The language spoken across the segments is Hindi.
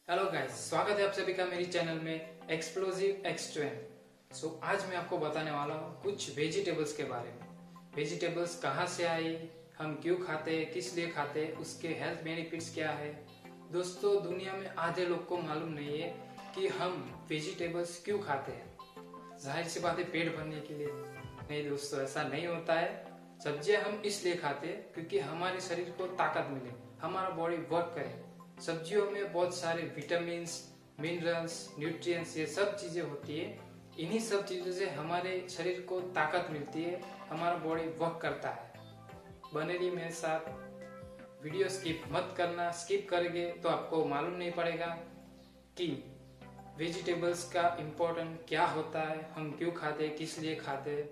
हेलो गाइस, स्वागत है आप सभी का मेरी चैनल में एक्सप्लोसिव एक्सट्रेम। आज मैं आपको बताने वाला हूँ कुछ वेजिटेबल्स के बारे में। वेजिटेबल्स कहाँ से आई, हम क्यों खाते हैं, किस लिए खाते हैं, उसके हेल्थ बेनिफिट्स क्या है। दोस्तों, दुनिया में आधे लोग को मालूम नहीं है कि हम वेजिटेबल्स क्यों खाते हैं। जाहिर सी बात है, पेट भरने के लिए। नहीं दोस्तों, ऐसा नहीं होता है। सब्जियां हम इसलिए खाते हैं क्योंकि हमारे शरीर को ताकत मिले, हमारा बॉडी वर्क करे। सब्जियों में बहुत सारे विटामिन, मिनरल्स, न्यूट्रिएंट्स, ये सब चीजें होती है। इन्हीं सब चीजों से हमारे शरीर को ताकत मिलती है, हमारा बॉडी वर्क करता है। बने रहिए मेरे साथ, वीडियो स्किप मत करना। स्किप करेंगे तो आपको मालूम नहीं पड़ेगा कि वेजिटेबल्स का इम्पोर्टेंट क्या होता है, हम क्यों खाते हैं, किस लिए खाते हैं।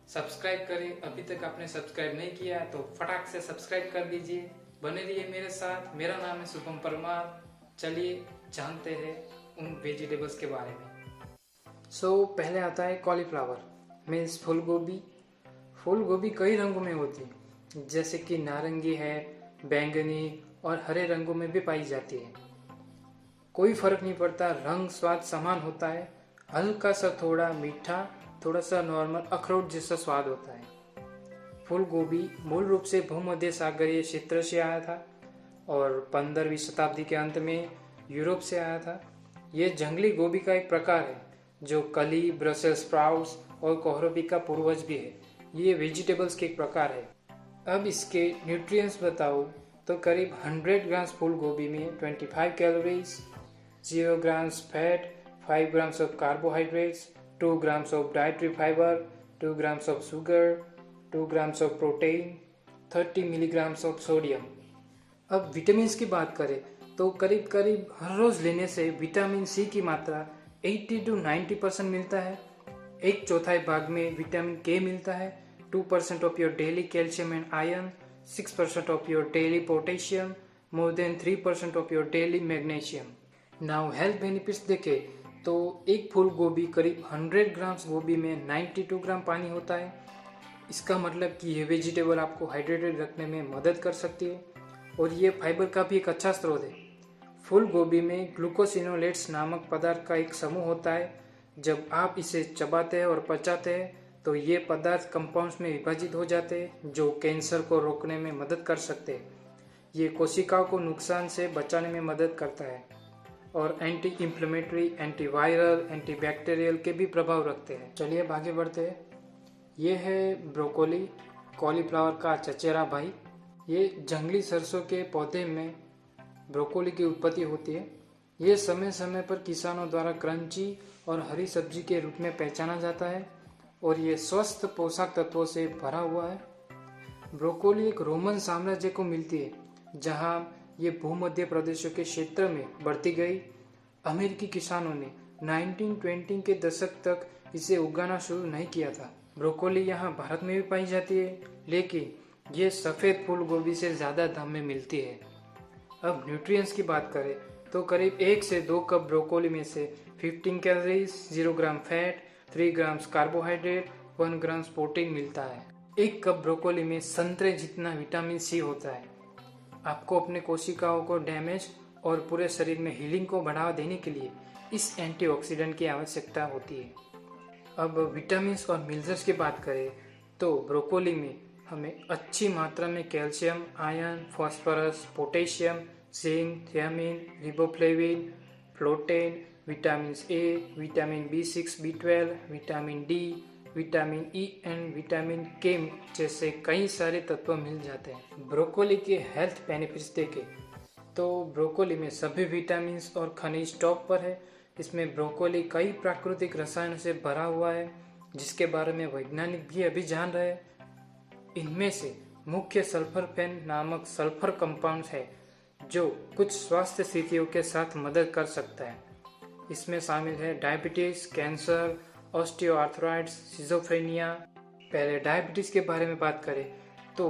सब्सक्राइब करें, अभी तक आपने सब्सक्राइब नहीं किया तो फटाक से सब्सक्राइब कर दीजिए। बने रहिए मेरे साथ। मेरा नाम है शुभम परमार। चलिए जानते हैं उन वेजिटेबल्स के बारे में। पहले आता है कॉलीफ्लावर मीन्स फूल गोभी। फूल गोभी कई रंगों में होती है, जैसे कि नारंगी है, बैंगनी और हरे रंगों में भी पाई जाती है। कोई फर्क नहीं पड़ता, रंग स्वाद समान होता है। हल्का सा थोड़ा मीठा, थोड़ा सा नॉर्मल अखरोट जैसा स्वाद होता है। फूल गोभी मूल रूप से भूमध्य सागरीय क्षेत्र से आया था और 15वीं शताब्दी के अंत में यूरोप से आया था। ये जंगली गोभी का एक प्रकार है जो कली, ब्रसेल्स स्प्राउट्स और कोहराबी का पूर्वज भी है। ये वेजिटेबल्स के एक प्रकार है। अब इसके न्यूट्रिएंट्स बताओ तो करीब 100 ग्राम्स फूल गोभी में 25 calories, 0 grams fat, 5 grams of carbohydrates, 2 grams of dietary fibre, 2 grams of sugar, 2 grams of protein, 30 milligrams of sodium. अब विटामिन की बात करें तो करीब करीब हर रोज लेने से विटामिन सी की मात्रा 80 to 90% मिलता है। 1/4 भाग में विटामिन के मिलता है, 2% of your daily calcium and iron, 6% of your daily potassium, more than 3% of your daily magnesium. Now health benefits देखें तो एक फूल गोभी करीब 100 ग्राम्स गोभी में 92 ग्राम पानी होता है। इसका मतलब कि ये वेजिटेबल आपको हाइड्रेटेड रखने में मदद कर सकती है और ये फाइबर का भी एक अच्छा स्रोत है। फूल गोभी में ग्लूकोसिनोलेट्स नामक पदार्थ का एक समूह होता है। जब आप इसे चबाते हैं और पचाते हैं तो ये पदार्थ कंपाउंड्स में विभाजित हो जाते हैं जो कैंसर को रोकने में मदद कर सकते हैं। ये कोशिकाओं को नुकसान से बचाने में मदद करता है और एंटी इंफ्लेमेटरी, एंटीवायरल, एंटीबैक्टीरियल के भी प्रभाव रखते हैं। चलिए अब आगे बढ़ते हैं। ये है ब्रोकोली, कॉलीफ्लावर का चचेरा भाई। ये जंगली सरसों के पौधे में ब्रोकोली की उत्पत्ति होती है। ये समय समय पर किसानों द्वारा क्रंची और हरी सब्जी के रूप में पहचाना जाता है और ये स्वस्थ पोषक तत्वों से भरा हुआ है। ब्रोकोली एक रोमन साम्राज्य को मिलती है, जहां ये भूमध्य प्रदेशों के क्षेत्र में बढ़ती गई। अमेरिकी किसानों ने 1920 के दशक तक इसे उगाना शुरू नहीं किया था। ब्रोकोली यहाँ भारत में भी पाई जाती है, लेकिन ये सफ़ेद फूल गोभी से ज़्यादा दाम में मिलती है। अब न्यूट्रिएंट्स की बात करें तो करीब 1 से 2 कप ब्रोकोली में से 15 कैलोरीज, 0 ग्राम fat, 3 grams carbohydrate, 1 grams protein मिलता है। 1 कप ब्रोकोली में संतरे जितना विटामिन सी होता है। आपको अपने कोशिकाओं को डैमेज और पूरे शरीर में हीलिंग को बढ़ावा देने के लिए इस एंटीऑक्सीडेंट की आवश्यकता होती है। अब विटामिन और मिनरल्स की बात करें तो ब्रोकोली में हमें अच्छी मात्रा में calcium, iron, phosphorus, potassium, zinc, thiamine, riboflavin, protein, vitamin A, vitamin B6, B12, vitamin D, vitamin E and vitamin के जैसे कई सारे तत्व मिल जाते हैं। ब्रोकोली के हेल्थ बेनिफिट्स देखें तो ब्रोकोली में सभी विटामिन और खनिज टॉप पर है। इसमें ब्रोकोली कई प्राकृतिक रसायनों से भरा हुआ है, जिसके बारे में वैज्ञानिक भी अभी जान रहे हैं। इनमें से मुख्य सल्फरफेन नामक सल्फर कंपाउंड है जो कुछ स्वास्थ्य स्थितियों के साथ मदद कर सकता है। इसमें शामिल है डायबिटीज, कैंसर, ऑस्टियोआर्थराइटिस, सिजोफ्रेनिया। पहले डायबिटीज के बारे में बात करें तो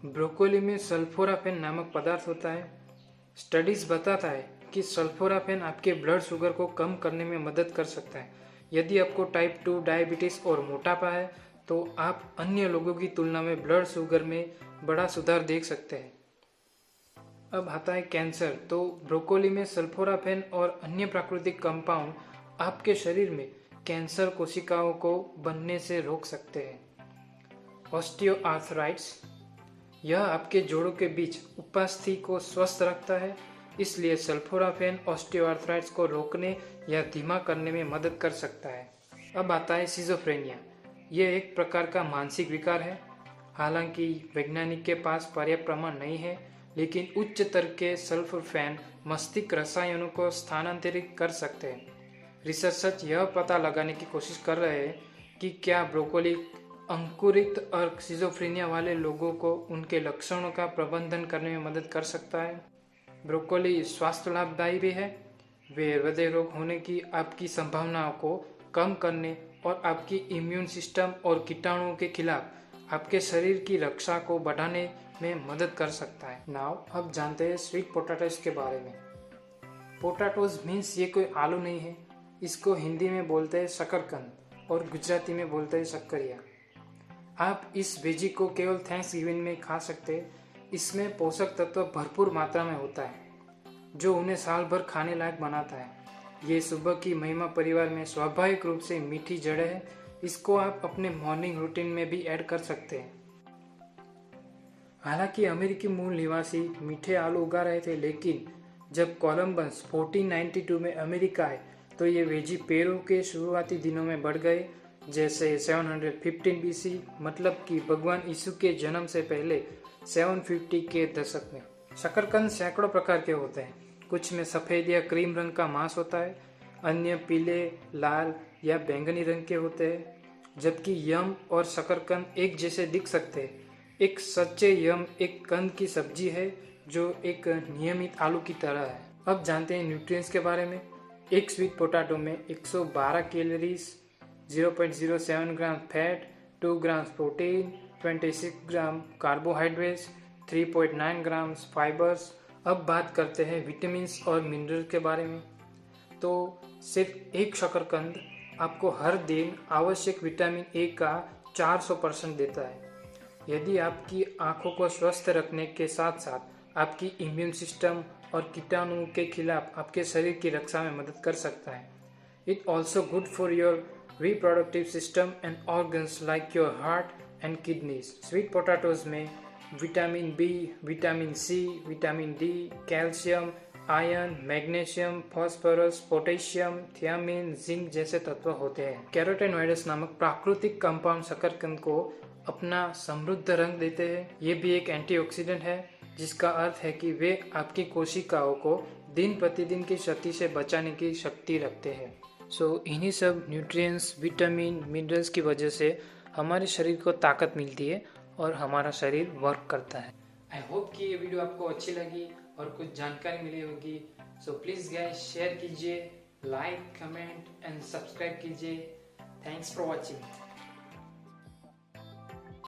ब्रोकोली में सल्फोराफेन नामक पदार्थ होता है। स्टडीज बताता है कि सल्फोराफेन आपके ब्लड शुगर को कम करने में मदद कर सकता है। यदि आपको टाइप 2 डायबिटीज और मोटापा है तो आप अन्य लोगों की तुलना में ब्लड शुगर में बड़ा सुधार देख सकते हैं। अब आता है कैंसर। तो ब्रोकोली में सल्फोराफेन और अन्य प्राकृतिक कंपाउंड आपके शरीर में कैंसर कोशिकाओं को बनने से रोक सकते हैं। ऑस्टियोआर्थराइटिस, यह आपके जोड़ों के बीच उपास्थि को स्वस्थ रखता है, इसलिए सल्फोराफेन ऑस्टियोआर्थराइटिस को रोकने या धीमा करने में मदद कर सकता है। अब आता है सिजोफ्रेनिया। यह एक प्रकार का मानसिक विकार है। हालांकि वैज्ञानिक के पास पर्याप्त प्रमाण नहीं है, लेकिन उच्च स्तर के सल्फोराफेन मस्तिष्क रसायनों को स्थानांतरित कर सकते हैं। रिसर्चर्स यह पता लगाने की कोशिश कर रहे हैं कि क्या ब्रोकोली अंकुरित और सिजोफ्रेनिया वाले लोगों को उनके लक्षणों का प्रबंधन करने में मदद कर सकता है। ब्रोकोली स्वास्थ्य लाभदायी भी है। वे हृदय रोग होने की आपकी संभावनाओं को कम करने और आपकी इम्यून सिस्टम और कीटाणुओं के खिलाफ आपके शरीर की रक्षा को बढ़ाने में मदद कर सकता है। नाउ अब जानते हैं स्वीट पोटैटोज के बारे में। पोटैटोज मीन्स ये कोई आलू नहीं है। इसको हिंदी में बोलते हैं शकरकंद और गुजराती में बोलते हैं शक्करिया। आप इस वेजी को केवल थैंक्सगिविंग में खा सकते हैं। इसमें पोषक तत्व भरपूर मात्रा में होता है, जो उन्हें साल भर खाने लायक बनाता है। ये सुबह की महिमा परिवार में स्वाभाविक रूप से मीठी जड़ें है। इसको आप अपने मॉर्निंग रूटीन में भी ऐड कर सकते हैं। हालांकि अमेरिकी मूल निवासी मीठे आलू उगा रहे थे, लेकिन जब कोलंबस 1492 में अमेरिका आए तो ये वेजी पेरू के शुरुआती दिनों में बढ़ गए। जैसे 715 BC, मतलब कि भगवान यीशु के जन्म से पहले 750 के दशक में। शकरकंद सैकड़ों प्रकार के होते हैं। कुछ में सफ़ेद या क्रीम रंग का मांस होता है, अन्य पीले, लाल या बैंगनी रंग के होते हैं। जबकि यम और शकरकंद एक जैसे दिख सकते हैं। एक सच्चे यम एक कंद की सब्जी है जो एक नियमित आलू की तरह है। अब जानते हैं न्यूट्रिएंट्स के बारे में। एक स्वीट पोटैटो में 112 कैलोरीज, 0.07 ग्राम फैट, 2 ग्राम प्रोटीन, 26 ग्राम कार्बोहाइड्रेट्स, 3.9 ग्राम फाइबर्स। अब बात करते हैं विटामिन और मिनरल के बारे में। तो सिर्फ एक शकरकंद आपको हर दिन आवश्यक विटामिन ए का 400% देता है। यदि आपकी आंखों को स्वस्थ रखने के साथ साथ आपकी इम्यून सिस्टम और कीटाणुओं के खिलाफ आपके शरीर की रक्षा में मदद कर सकता है। It also good for your reproductive system and organs like your heart and kidneys. Sweet potatoes में vitamin B, vitamin C, vitamin D, calcium, iron, magnesium, phosphorus, potassium, thiamine, zinc जैसे तत्व होते हैं। कैरोटेनॉइड्स नामक प्राकृतिक कंपाउंड शकरकंद को अपना समृद्ध रंग देते हैं। ये भी एक एंटीऑक्सीडेंट है, जिसका अर्थ है कि वे आपकी कोशिकाओं को दिन प्रतिदिन की क्षति से बचाने की शक्ति रखते हैं। सो इन्हीं सब न्यूट्रिएंट्स, विटामिन, मिनरल्स की वजह से हमारे शरीर को ताकत मिलती है और हमारा शरीर वर्क करता है। आई होप कि ये वीडियो आपको अच्छी लगी और कुछ जानकारी मिली होगी। सो प्लीज़ गाइस शेयर कीजिए, लाइक, कमेंट एंड सब्सक्राइब कीजिए। Thanks for watching.